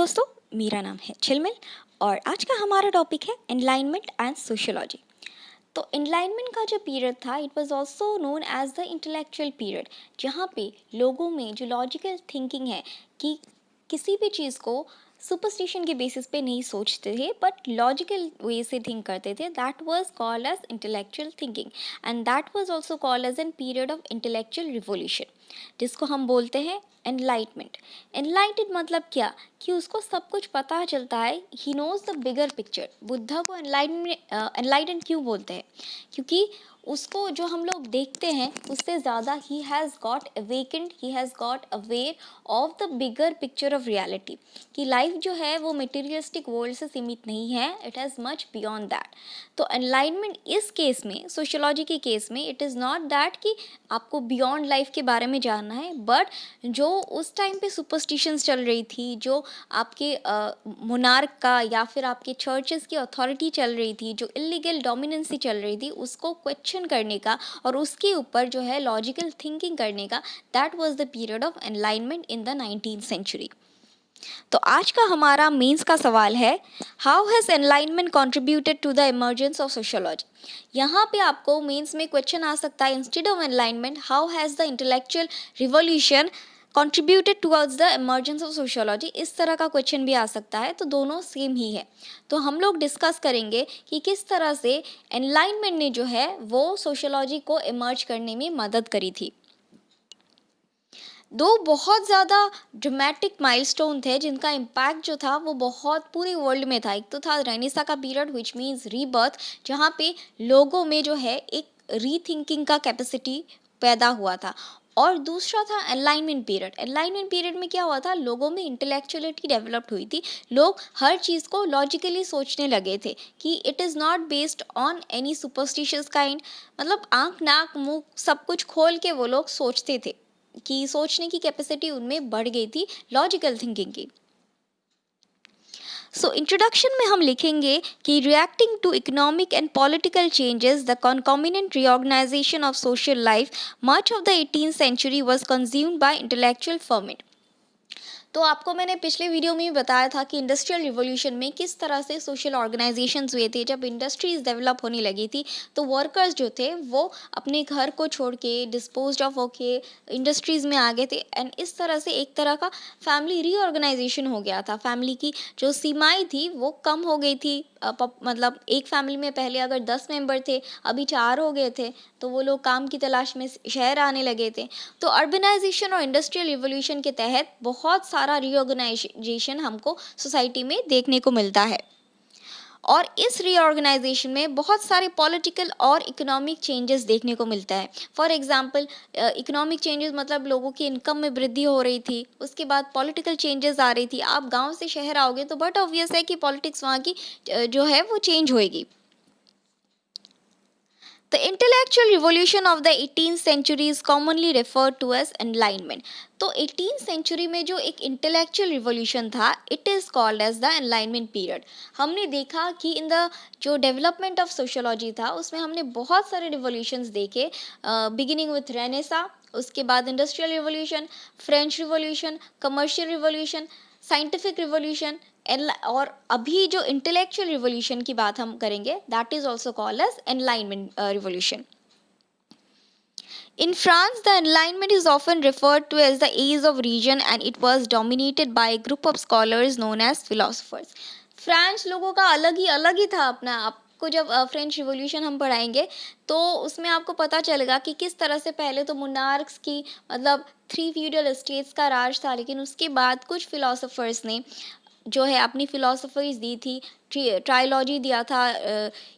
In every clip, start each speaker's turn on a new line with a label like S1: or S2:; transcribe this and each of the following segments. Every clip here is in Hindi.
S1: दोस्तों, मेरा नाम है चिलमिल और आज का हमारा टॉपिक है एनलाइनमेंट एंड सोशियोलॉजी। तो एनलाइनमेंट का जो पीरियड था it was also known as the intellectual period, जहाँ पे लोगों में जो लॉजिकल थिंकिंग है कि किसी भी चीज़ को सुपरस्टिशन के बेसिस पे नहीं सोचते थे बट लॉजिकल वे से थिंक करते थे, that was called as intellectual thinking and that was also called as an period of intellectual revolution, जिसको हम बोलते हैं एनलाइटमेंट। एनलाइटेड मतलब क्या कि उसको सब कुछ पता चलता है, he knows the bigger picture. Buddha को एनलाइटन क्यों बोलते हैं? क्योंकि उसको जो हम लोग देखते हैं उससे ज़्यादा he has got awakened, he has got aware of the bigger picture of reality, कि लाइफ जो है वो मटेरियलिस्टिक वर्ल्ड से सीमित नहीं है, it has much beyond that. तो एनलाइटमेंट इस केस में, सोशियोलॉजी के केस में, इट इज़ नॉट दैट कि आपको बियॉन्ड लाइफ के बारे में जानना है, बट जो उस टाइम पे सुपरस्टिशंस चल रही थी, जो आपके मोनार्क का या फिर आपके चर्चेस की अथॉरिटी चल रही थी, जो इलीगल डोमिनेंसी चल रही थी, उसको क्वेश्चन करने का और उसके ऊपर जो है लॉजिकल थिंकिंग करने का, that was the period of enlightenment in the 19th century. तो आज का हमारा मेंस का सवाल है, how has enlightenment contributed to the emergence of sociology. यहाँ पे आपको मेंस में क्वेश्चन आ सकता है, instead of enlightenment how has the intellectual revolution contributed towards the emergence of sociology, इस तरह का क्वेश्चन भी आ सकता है। तो दोनों सेम ही है। तो हम लोग डिस्कस करेंगे कि किस तरह से एनलाइनमेंट ने जो है वो सोशियोलॉजी को इमर्ज करने में मदद करी थी। दो बहुत ज़्यादा ड्रामेटिक माइलस्टोन थे जिनका इम्पैक्ट जो था वो बहुत पूरे वर्ल्ड में था। एक तो था रेनेसा का पीरियड विच मीन्स रीबर्थ, जहाँ पे लोगों में जो है एक रीथिंकिंग का कैपेसिटी पैदा हुआ था, और दूसरा था एनलाइनमेंट पीरियड। एनलाइनमेंट पीरियड में क्या हुआ था, लोगों में इंटेलेक्चुअलिटी डेवलप्ड हुई थी। लोग हर चीज़ को लॉजिकली सोचने लगे थे कि it is not based on any superstitious kind, मतलब आंख नाक मुंह सब कुछ खोल के वो लोग सोचते थे, कि सोचने की कैपेसिटी उनमें बढ़ गई थी लॉजिकल थिंकिंग की। सो इंट्रोडक्शन में हम लिखेंगे कि reacting to economic and political changes, the concomitant reorganisation of social life much of the 18th century was consumed by intellectual ferment. तो आपको मैंने पिछले वीडियो में भी बताया था कि इंडस्ट्रियल रिवॉल्यूशन में किस तरह से सोशल ऑर्गेनाइजेशंस हुए थे। जब इंडस्ट्रीज डेवलप होने लगी थी तो वर्कर्स जो थे वो अपने घर को छोड़ के डिस्पोज ऑफ होके इंडस्ट्रीज़ में आ गए थे, एंड इस तरह से एक तरह का फैमिली रीऑर्गेनाइजेशन हो गया था। फैमिली की जो सीमाएँ थी वो कम हो गई थी। मतलब एक फैमिली में पहले अगर 10 मेंबर थे, अभी 4 हो गए थे, तो वो लोग काम की तलाश में शहर आने लगे थे। तो अर्बनाइजेशन और इंडस्ट्रियल रिवॉल्यूशन के तहत बहुत सारा रीऑर्गेनाइजेशन हमको सोसाइटी में देखने को मिलता है, और इस रीऑर्गेनाइजेशन में बहुत सारे पॉलिटिकल और इकोनॉमिक चेंजेस देखने को मिलता है। फॉर एग्जांपल, इकोनॉमिक चेंजेस मतलब लोगों की इनकम में वृद्धि हो रही थी। उसके बाद पॉलिटिकल चेंजेस आ रही थी। आप गांव से शहर आओगे तो बट ऑब्वियस है कि पॉलिटिक्स वहाँ की जो है वो चेंज होएगी। The intellectual revolution of the 18th century is commonly referred to as enlightenment. तो 18th century में जो एक intellectual revolution था, it is called as the enlightenment period. हमने देखा कि इन द जो डेवलपमेंट ऑफ सोशोलॉजी था उसमें हमने बहुत सारे रिवोल्यूशंस देखे, बिगिनिंग विथ रेनेसा, उसके बाद industrial revolution, French revolution, commercial revolution, scientific revolution, और अभी जो इंटेलेक्चुअल रिवोल्यूशन की बात हम करेंगे, that is also called as enlightenment revolution. In France, the Enlightenment is often referred to as the age of reason, and it was dominated by a group of scholars known as philosophers. France लोगों का अलग ही था अपना। आपको जब फ्रेंच रिवॉल्यूशन हम पढ़ाएंगे तो उसमें आपको पता चलेगा कि किस तरह से पहले तो मुनार्क्स की, मतलब 3 फ्यूडल स्टेट्स का राज था, लेकिन उसके बाद कुछ फिलोसोफर्स ने जो है अपनी फिलॉसफीज दी थी, ट्रायोलॉजी दिया था,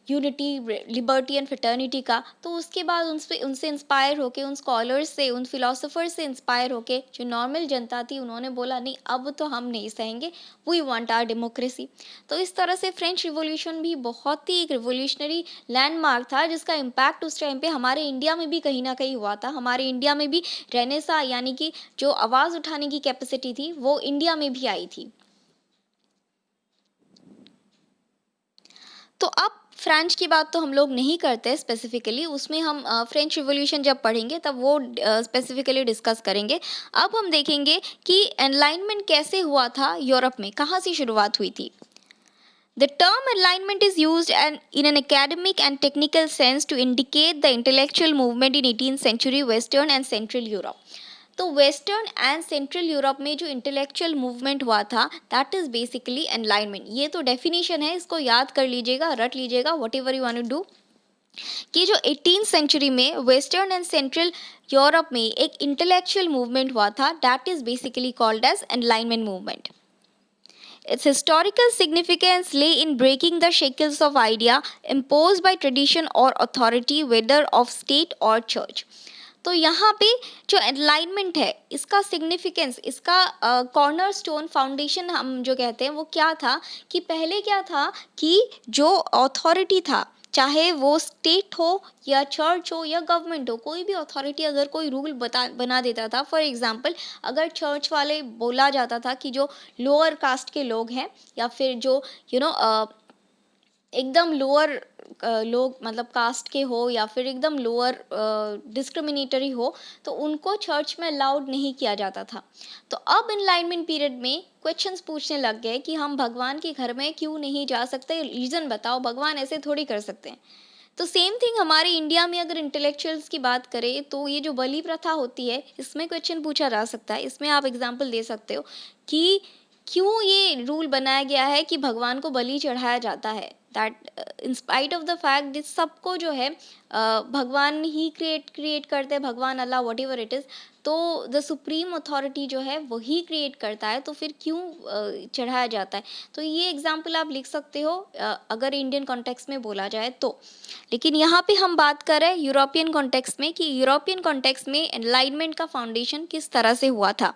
S1: यूनिटी, लिबर्टी एंड फ्रेटर्निटी का। तो उसके बाद उनसे इंस्पायर होके, उन स्कॉलर्स से, उन फिलोसोफर से इंस्पायर होके जो नॉर्मल जनता थी, उन्होंने बोला नहीं, अब तो हम नहीं सहेंगे, वी वांट आवर डेमोक्रेसी। तो इस तरह से फ्रेंच रिवॉल्यूशन भी बहुत ही एक रिवोल्यूशनरी लैंडमार्क था, जिसका इम्पैक्ट उस टाइम पे हमारे इंडिया में भी कहीं ना कहीं हुआ था। हमारे इंडिया में भी रेनेसा यानी कि जो आवाज़ उठाने की कैपेसिटी थी वो इंडिया में भी आई थी। तो अब फ्रांस की बात तो हम लोग नहीं करते स्पेसिफिकली, उसमें हम फ्रेंच रिवॉल्यूशन जब पढ़ेंगे तब वो स्पेसिफिकली डिस्कस करेंगे। अब हम देखेंगे कि एनलाइनमेंट कैसे हुआ था यूरोप में, कहाँ से शुरुआत हुई थी। The term enlightenment is used in an academic and technical sense to indicate the intellectual movement in 18th century Western and Central Europe. तो वेस्टर्न एंड सेंट्रल यूरोप में जो इंटेलेक्चुअल मूवमेंट हुआ था दैट इज़ बेसिकली एनलाइनमेंट। ये तो डेफिनेशन है, इसको याद कर लीजिएगा, रट लीजिएगा, whatever you want to do, कि जो 18th सेंचुरी में वेस्टर्न एंड सेंट्रल यूरोप में एक इंटेलेक्चुअल मूवमेंट हुआ था that is basically called as enlightenment movement. Its historical significance lay in breaking the shackles of idea imposed by tradition or authority, whether of state or church. तो यहाँ पे जो एनलाइनमेंट है इसका सिग्निफिकेंस, इसका कॉर्नर स्टोन फाउंडेशन हम जो कहते हैं वो क्या था, कि पहले क्या था कि जो अथॉरिटी था, चाहे वो स्टेट हो या चर्च हो या गवर्नमेंट हो, कोई भी अथॉरिटी अगर कोई रूल बना देता था, फॉर एग्जांपल अगर चर्च वाले बोला जाता था कि जो लोअर कास्ट के लोग हैं या फिर जो एकदम लोअर लोग मतलब कास्ट के हो या फिर एकदम लोअर डिस्क्रिमिनेटरी हो, तो उनको चर्च में अलाउड नहीं किया जाता था। तो अब इनलाइनमेंट पीरियड में क्वेश्चंस पूछने लग गए कि हम भगवान के घर में क्यों नहीं जा सकते, रीज़न बताओ, भगवान ऐसे थोड़ी कर सकते हैं। तो सेम थिंग हमारे इंडिया में अगर इंटेलेक्चुअल्स की बात करें तो ये जो बलि प्रथा होती है इसमें क्वेश्चन पूछा जा सकता है। इसमें आप एग्जांपल दे सकते हो कि क्यों ये रूल बनाया गया है कि भगवान को बलि चढ़ाया जाता है, that in spite of the fact this सबको जो है भगवान ही क्रिएट करते हैं, भगवान अल्लाह वट एवर इट इज़, तो द सुप्रीम अथॉरिटी जो है वही क्रिएट करता है, तो फिर क्यों चढ़ाया जाता है। तो ये एग्जाम्पल आप लिख सकते हो अगर इंडियन कॉन्टेक्स्ट में बोला जाए तो। लेकिन यहाँ पे हम बात कर रहे हैं यूरोपियन कॉन्टेक्स्ट में कि यूरोपियन कॉन्टेक्स्ट में एनलाइटमेंट का फाउंडेशन किस तरह से हुआ था।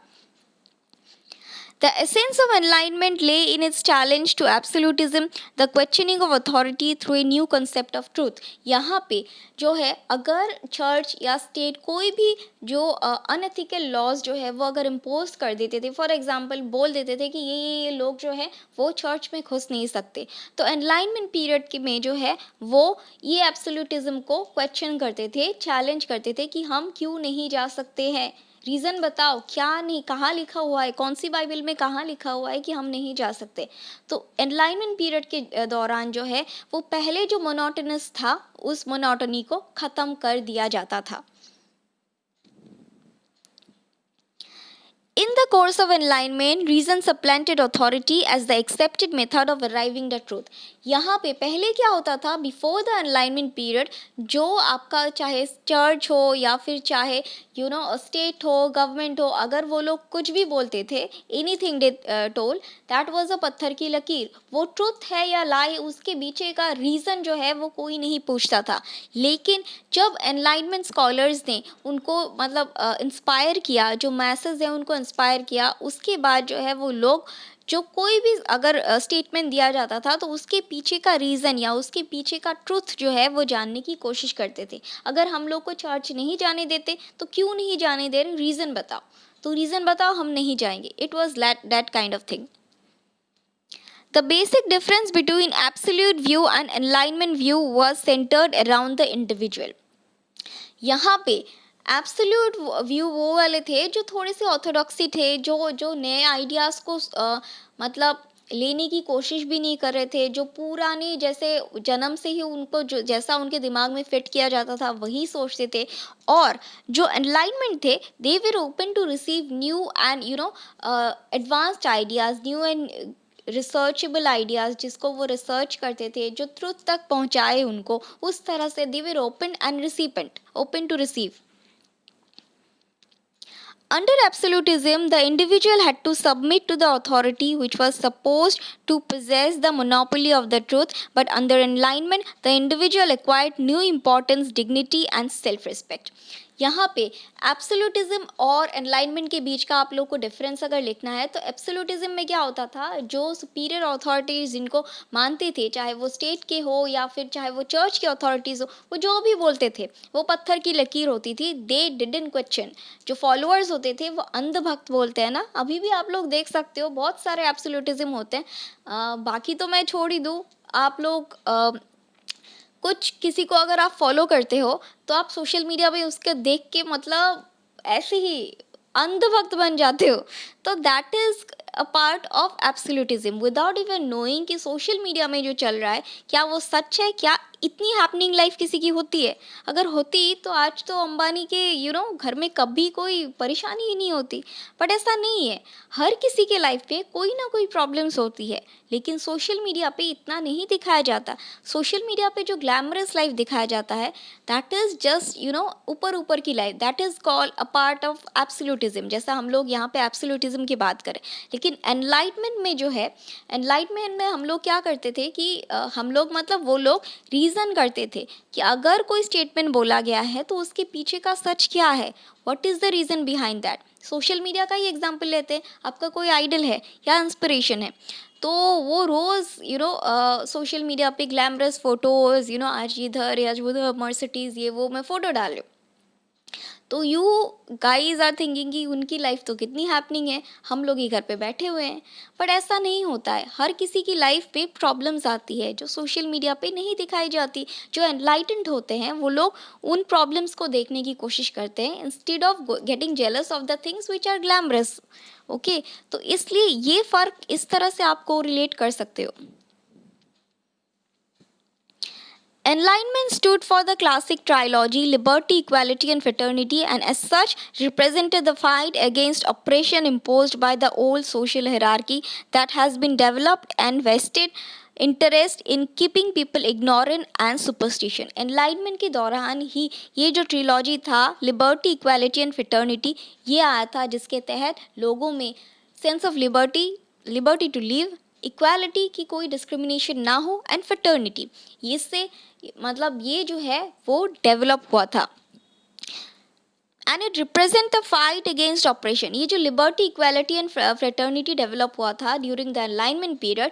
S1: The essence of enlightenment lay in its challenge to absolutism, the questioning of authority through a new concept of truth. यहाँ पे जो है अगर चर्च या स्टेट कोई भी जो अनएथिकल लॉज जो है वो अगर इम्पोज कर देते थे, फॉर एग्जांपल बोल देते थे कि ये लोग जो है वो चर्च में घुस नहीं सकते, तो एनलाइनमेंट पीरियड के में जो है वो ये एब्सोल्यूटिज्म को क्वेश्चन करते थे, चैलेंज करते थे कि हम क्यों नहीं जा सकते हैं, रीज़न बताओ, क्या नहीं, कहाँ लिखा हुआ है, कौन सी बाइबल में कहाँ लिखा हुआ है कि हम नहीं जा सकते। तो एनलाइनमेंट पीरियड के दौरान जो है वो पहले जो मोनोटोनस था उस मोनोटोनी को ख़त्म कर दिया जाता था। In the course of enlightenment, reason supplanted authority as the accepted method of arriving the truth. यहाँ पे पहले क्या होता था, बिफोर द एनलाइनमेंट पीरियड जो आपका चाहे चर्च हो या फिर चाहे स्टेट हो, गवर्नमेंट हो, अगर वो लोग कुछ भी बोलते थे, anything they toll, that was a पत्थर की लकीर, वो ट्रुथ है या लाई, उसके पीछे का रीज़न जो है वो कोई नहीं पूछता था। लेकिन जब एनलाइटमेंट स्कॉलर्स ने उनको मतलब इंस्पायर किया, जो मैसेज है उनको इंस्पायर किया, उसके बाद जो है वो लोग जो कोई भी अगर स्टेटमेंट दिया जाता था तो उसके पीछे का रीज़न या उसके पीछे का ट्रुथ जो है वो जानने की कोशिश करते थे। अगर हम लोग को चर्च नहीं जाने देते तो क्यों नहीं जाने दे रहे, रीज़न बताओ, तो रीज़न बताओ, हम नहीं जाएंगे। It was that kind of thing. The basic difference between absolute view and enlightenment view was centered around the individual. यहाँ पे एब्सोल्यूट व्यू वो वाले थे जो थोड़े से ऑर्थोडॉक्सी थे, जो जो नए आइडियाज़ को मतलब लेने की कोशिश भी नहीं कर रहे थे, जो पुराने जैसे जन्म से ही उनको जो जैसा उनके दिमाग में फिट किया जाता था वही सोचते थे। और जो एनलाइटमेंट थे they were open to receive new and advanced ideas, new and researchable ideas, जिसको वो रिसर्च करते थे, जो ट्रुथ तक पहुंचाए उनको, उस तरह से they were open and recipient, open to receive. Under absolutism, the individual had to submit to the authority which was supposed to possess the monopoly of the truth, but under enlightenment, the individual acquired new importance, dignity and self-respect. यहाँ पे एब्सोल्यूटिज्म और एनलाइनमेंट के बीच का आप लोग को डिफरेंस अगर लिखना है तो एब्सोल्यूटिज्म में क्या होता था, जो सुपीरियर अथॉरिटीज़ जिनको मानते थे, चाहे वो स्टेट के हो या फिर चाहे वो चर्च की अथॉरिटीज़ हो, वो जो भी बोलते थे वो पत्थर की लकीर होती थी, दे डिडंट क्वेश्चन। जो फॉलोअर्स होते थे वो अंधभक्त बोलते हैं ना, अभी भी आप लोग देख सकते हो बहुत सारे एब्सोल्यूटिज्म होते हैं। बाकी तो मैं छोड़ ही दूँ, आप लोग कुछ किसी को अगर आप फॉलो करते हो तो आप सोशल मीडिया पे उसके देख के मतलब ऐसे ही अंधभक्त बन जाते हो। तो that is a part of absolutism without even knowing कि सोशल मीडिया में जो चल रहा है क्या वो सच है, क्या इतनी हैपनिंग लाइफ किसी की होती है। अगर होती तो आज तो अंबानी के घर में कभी कोई परेशानी ही नहीं होती। बट ऐसा नहीं है, हर किसी के लाइफ पे कोई ना कोई प्रॉब्लम्स होती है, लेकिन सोशल मीडिया पे इतना नहीं दिखाया जाता। सोशल मीडिया पे जो ग्लैमरस लाइफ दिखाया जाता है दैट इज जस्ट ऊपर ऊपर की life, that is called a part of absolutism. जैसा हम लोग यहाँ पे एब्सोल्यूटिज्म की बात करें, लेकिन एनलाइटमेंट में जो है, एनलाइटमेंट में हम लोग क्या करते थे कि हम लोग मतलब वो लोग रीज़न करते थे कि अगर कोई स्टेटमेंट बोला गया है तो उसके पीछे का सच क्या है, what is the reason behind that. Social media का ही एग्जांपल लेते हैं, आपका कोई आइडल है या इंस्पिरेशन है, तो वो रोज़ सोशल मीडिया पे ग्लैमरस फोटोज़, आज इधर आज उधर मर्सिडीज़ ये वो मैं फ़ोटो डाल रही हूँ, तो यू गाइज आर थिंकिंग कि उनकी लाइफ तो कितनी हैपनिंग है, हम लोग ही घर पे बैठे हुए हैं। बट ऐसा नहीं होता है, हर किसी की लाइफ पे प्रॉब्लम्स आती है जो सोशल मीडिया पे नहीं दिखाई जाती। जो एनलाइटेंड होते हैं वो लोग उन प्रॉब्लम्स को देखने की कोशिश करते हैं instead of getting jealous of the things which are glamorous. Okay, तो इसलिए ये फ़र्क इस तरह से आपको रिलेट कर सकते हो। Enlightenment stood for the classic trilogy liberty, equality, and fraternity, and as such represented the fight against oppression imposed by the old social hierarchy that has been developed and vested interest in keeping people ignorant and superstition. Enlightenment के दौरान ही ये जो ट्रिलॉजी था लिबर्टी, इक्वालिटी एंड फ्रेटर्निटी, ये आया था जिसके तहत लोगों में sense of liberty, liberty to live, equality की कोई डिस्क्रिमिनेशन ना हो, एंड फ्रेटर्निटी, इससे मतलब ये जो है वो डेवलप हुआ था। And it represent the fight against operation. ये जो liberty, equality and fraternity develop हुआ था ड्यूरिंग द अलाइनमेंट पीरियड,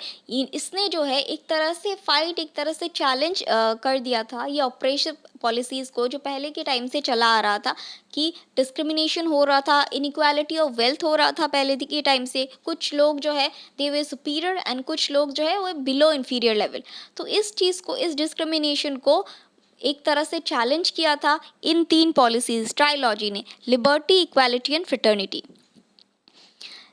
S1: इसने जो है एक तरह से फाइट, एक तरह से चैलेंज कर दिया था ये ऑपरेशन पॉलिसीज़ को जो पहले के टाइम से चला आ रहा था, कि डिस्क्रिमिनेशन हो रहा था, इनइक्वालिटी ऑफ वेल्थ हो रहा था पहले के टाइम से। कुछ लोग जो है दे वे सुपीरियर एंड कुछ लोग जो है वो बिलो इन्फीरियर लेवल। तो इस चीज़ को, इस डिस्क्रिमिनेशन को एक तरह से चैलेंज किया था इन तीन पॉलिसीज ट्राइलॉजी ने, liberty, equality and fraternity.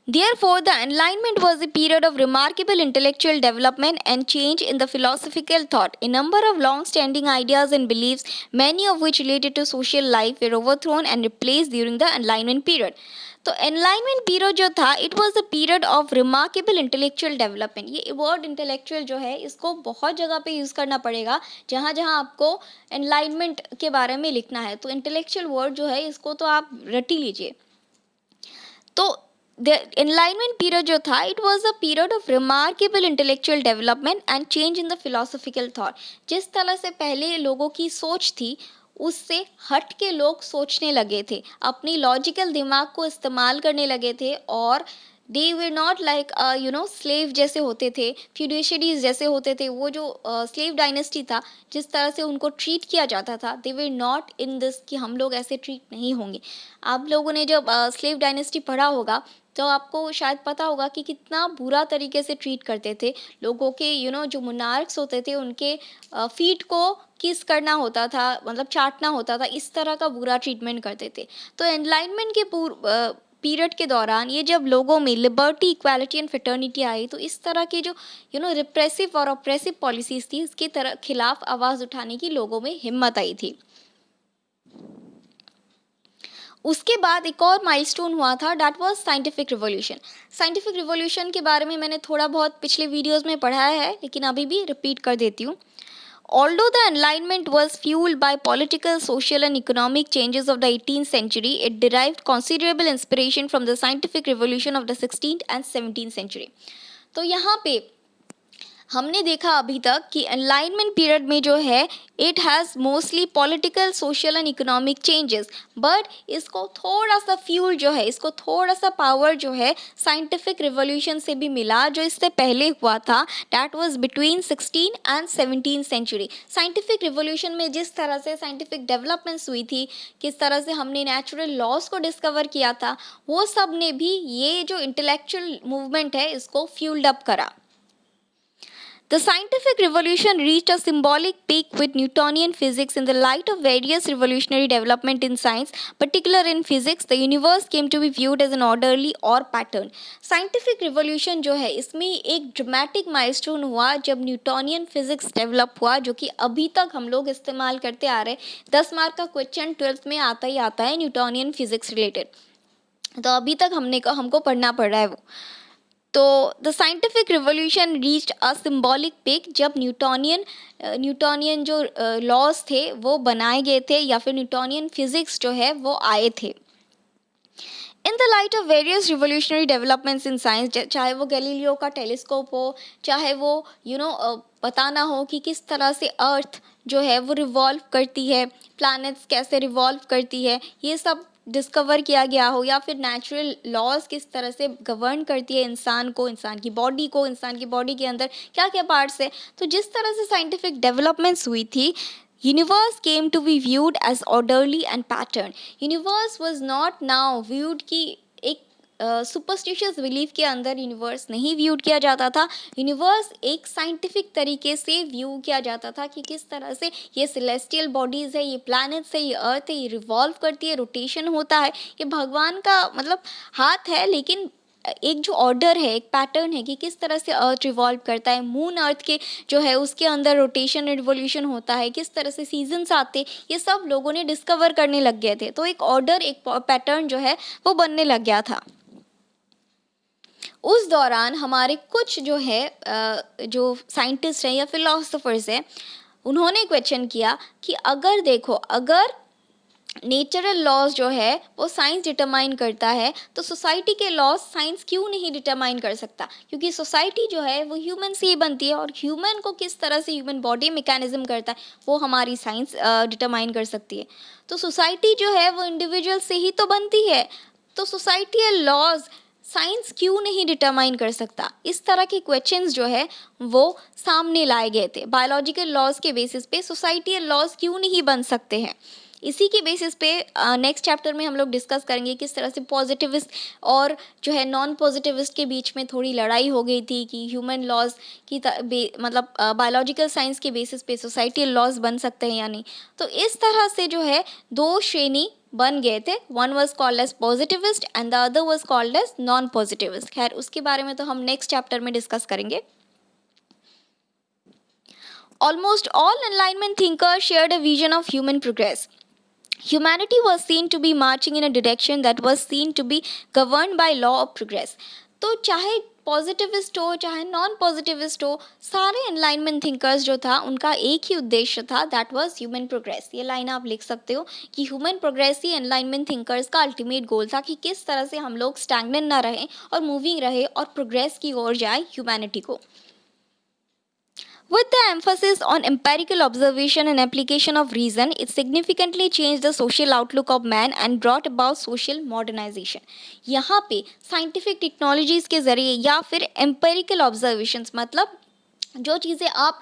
S1: Therefore, the Enlightenment was a period of remarkable intellectual development and change in the philosophical thought. A number of long-standing ideas and beliefs, many of which related to social life, were overthrown and replaced during the Enlightenment period. तो एनलाइनमेंट पीरियड जो था it was the period of remarkable intellectual development. ये वर्ड इंटेलेक्चुअल जो है इसको बहुत जगह पे यूज़ करना पड़ेगा जहाँ जहाँ आपको एनलाइनमेंट के बारे में लिखना है, तो इंटेलेक्चुअल वर्ड जो है इसको तो आप रट ही लीजिए। तो द एनलाइनमेंट पीरियड जो था it was a period of remarkable intellectual development and change in the philosophical thought. जिस तरह से पहले लोगों की सोच थी उससे हट के लोग सोचने लगे थे, अपनी लॉजिकल दिमाग को इस्तेमाल करने लगे थे, और दे वर नॉट लाइक स्लेव जैसे होते थे, फ्यूडेशरीज जैसे होते थे। वो जो स्लेव डायनेस्टी था जिस तरह से उनको ट्रीट किया जाता था, दे वर नॉट इन दिस कि हम लोग ऐसे ट्रीट नहीं होंगे। आप लोगों ने जब स्लेव डायनेस्टी पढ़ा होगा तो आपको शायद पता होगा कि कितना बुरा तरीके से ट्रीट करते थे लोगों के, जो मोनार्क्स होते थे उनके फीट को किस करना होता था, मतलब चाटना होता था, इस तरह का बुरा ट्रीटमेंट करते थे। तो एनलाइनमेंट के पीरियड के दौरान ये जब लोगों में लिबर्टी, इक्वालिटी एंड फ्रेटर्निटी आई तो इस तरह की जो रिप्रेसिव और ऑप्रेसिव पॉलिसीज थी इसके तरह खिलाफ आवाज़ उठाने की लोगों में हिम्मत आई थी। उसके बाद एक और माइलस्टोन हुआ था, that was scientific revolution. Scientific revolution के बारे में मैंने थोड़ा बहुत पिछले वीडियोस में पढ़ाया है, लेकिन अभी भी रिपीट कर देती हूँ। Although the Enlightenment was fueled by political, social, and economic changes of the 18th century, it derived considerable inspiration from the scientific revolution of the 16th and 17th century. तो यहाँ पे हमने देखा अभी तक कि एनलाइनमेंट पीरियड में जो है it has mostly political, social and economic changes, but इसको थोड़ा सा फ्यूल जो है, इसको थोड़ा सा पावर जो है साइंटिफिक रिवॉल्यूशन से भी मिला जो इससे पहले हुआ था, that was between 16 and 17 century. Scientific revolution में जिस तरह से साइंटिफिक डेवलपमेंट्स हुई थी, किस तरह से हमने नेचुरल लॉज को डिस्कवर किया था, वो सब ने भी ये जो इंटेलेक्चुअल मूवमेंट है इसको फ्यूल्ड अप करा। The scientific revolution reached a symbolic peak with Newtonian physics. In the light of various revolutionary development in science, particularly in physics, the universe came to be viewed as an orderly or pattern. Scientific revolution जो है इसमें एक ड्रामेटिक माइलस्टोन हुआ जब न्यूटोनियन फिजिक्स डेवलप हुआ, जो कि अभी तक हम लोग इस्तेमाल करते आ रहे हैं। 10 मार्क का क्वेश्चन 12th में आता ही आता है न्यूटोनियन फिजिक्स रिलेटेड, तो अभी तक हमको पढ़ना पड़ रहा है वो। तो the scientific revolution reached a symbolic peak जब न्यूटोनियन जो लॉज थे वो बनाए गए थे, या फिर न्यूटोनियन फिजिक्स जो है वो आए थे। In the light of various revolutionary developments in science, चाहे वो गैलीलियो का टेलीस्कोप हो, चाहे वो बताना हो कि किस तरह से अर्थ जो है वो रिवॉल्व करती है, प्लैनेट्स कैसे रिवॉल्व करती है, ये सब डिस्कवर किया गया हो, या फिर नेचुरल लॉज किस तरह से गवर्न करती है इंसान को, इंसान की बॉडी के अंदर क्या क्या पार्ट्स है। तो जिस तरह से साइंटिफिक डेवलपमेंट्स हुई थी, universe came to be viewed as orderly and patterned. Universe was not now viewed कि एक सुपरस्टिशियस बिलीफ के अंदर यूनिवर्स नहीं व्यूड किया जाता था। यूनिवर्स एक साइंटिफिक तरीके से व्यू किया जाता था कि किस तरह से ये सेलेस्टियल बॉडीज़ है, ये प्लैनेट्स है, ये अर्थ है, ये रिवॉल्व करती है, रोटेशन होता है, ये भगवान का मतलब हाथ है, लेकिन एक जो ऑर्डर है, एक पैटर्न है कि किस तरह से अर्थ रिवॉल्व करता है। मून अर्थ के जो है उसके अंदर रोटेशन रिवोल्यूशन होता है, किस तरह से सीजन्स आते, ये सब लोगों ने डिस्कवर करने लग गए थे। तो एक ऑर्डर, एक पैटर्न जो है वो बनने लग गया था। उस दौरान हमारे कुछ जो है जो साइंटिस्ट हैं या फिलोसोफर्स हैं, उन्होंने क्वेश्चन किया कि अगर नेचुरल लॉज जो है वो साइंस डिटरमाइन करता है, तो सोसाइटी के लॉज साइंस क्यों नहीं डिटरमाइन कर सकता? क्योंकि सोसाइटी जो है वो ह्यूमन से ही बनती है, और ह्यूमन को किस तरह से ह्यूमन बॉडी मैकेनिज्म करता है वो हमारी साइंस डिटरमाइन कर सकती है। तो सोसाइटी जो है वो इंडिविजुअल से ही तो बनती है, तो सोसाइटियल लॉज साइंस क्यों नहीं डिटरमाइन कर सकता? इस तरह के क्वेश्चंस जो है वो सामने लाए गए थे। बायोलॉजिकल लॉज के बेसिस पे सोसाइटियल लॉज क्यों नहीं बन सकते हैं? इसी के बेसिस पे नेक्स्ट चैप्टर में हम लोग डिस्कस करेंगे किस तरह से पॉजिटिविस्ट और जो है नॉन पॉजिटिविस्ट के बीच में थोड़ी लड़ाई हो गई थी कि ह्यूमन लॉज की मतलब बायोलॉजिकल साइंस के बेसिस पे सोसाइटियल लॉज बन सकते हैं या नहीं। तो इस तरह से जो है दो श्रेणी बन गए थे। One was called as positivist and the other was called as non positivist. खैर उसके बारे में तो हम नेक्स्ट चैप्टर में डिस्कस करेंगे। Almost all Enlightenment thinkers shared a vision of human progress. Humanity was seen to be marching in a direction that was seen to be governed by law of progress. तो चाहे पॉजिटिविस्ट हो चाहे नॉन पॉजिटिविस्ट हो, सारे एनलाइनमेंट थिंकर्स जो था उनका एक ही उद्देश्य था, दैट वाज ह्यूमन प्रोग्रेस। ये लाइन आप लिख सकते हो कि ह्यूमन प्रोग्रेस ही एनलाइनमेंट थिंकर्स का अल्टीमेट गोल था, कि किस तरह से हम लोग स्टैग्नेंट ना रहें और मूविंग रहे और प्रोग्रेस की ओर जाए ह्यूमैनिटी को। With the emphasis on empirical observation and application of reason, it significantly changed the social outlook of man and brought about social modernization. यहाँ पे scientific technologies के ज़रिए या फिर empirical observations, मतलब जो चीज़ें आप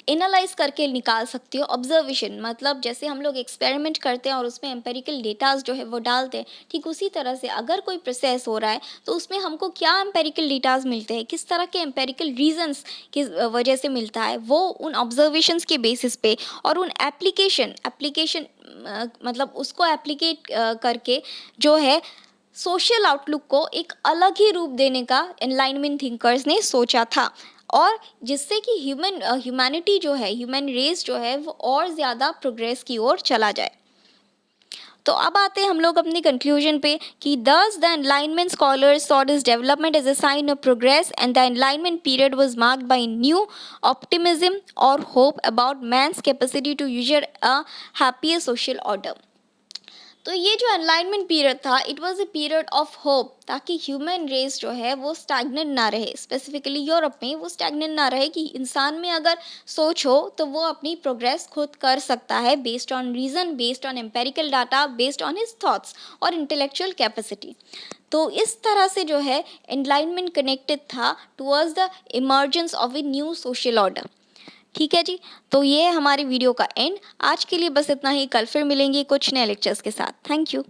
S1: एनालाइज करके निकाल सकते हो। ऑब्जर्वेशन मतलब जैसे हम लोग एक्सपेरिमेंट करते हैं और उसमें एम्पेरिकल डेटाज जो है वो डालते हैं, ठीक उसी तरह से अगर कोई प्रोसेस हो रहा है तो उसमें हमको क्या एम्पेरिकल डेटाज मिलते हैं, किस तरह के एम्पेरिकल रीजंस की वजह से मिलता है, वो उन ऑब्जर्वेशंस के बेसिस पे और उन एप्लीकेशन मतलब उसको एप्लीकेट करके जो है सोशल आउटलुक को एक अलग ही रूप देने का एनलाइनमेंट थिंकर्स ने सोचा था, और जिससे कि ह्यूमैनिटी जो है, ह्यूमन रेस जो है वो और ज़्यादा प्रोग्रेस की ओर चला जाए। तो अब आते हैं हम लोग अपनी कंक्लूजन पे कि thus the Enlightenment scholars saw this development as a sign of progress, and the Enlightenment period was marked by new optimism or hope about man's capacity to usher a happier social order. तो ये जो एनलाइनमेंट पीरियड था, it was a period of hope, ताकि ह्यूमन रेस जो है वो स्टैग्नेंट ना रहे, स्पेसिफिकली यूरोप में वो स्टैग्नेंट ना रहे, कि इंसान में अगर सोच हो तो वो अपनी प्रोग्रेस खुद कर सकता है, based on reason, based on empirical data, based on his thoughts और इंटेलेक्चुअल कैपेसिटी। तो इस तरह से जो है एनलाइनमेंट कनेक्टेड था towards the emergence of a new social order. ठीक है जी, तो ये है हमारी वीडियो का एंड। आज के लिए बस इतना ही, कल फिर मिलेंगे कुछ नए लेक्चर्स के साथ। Thank you.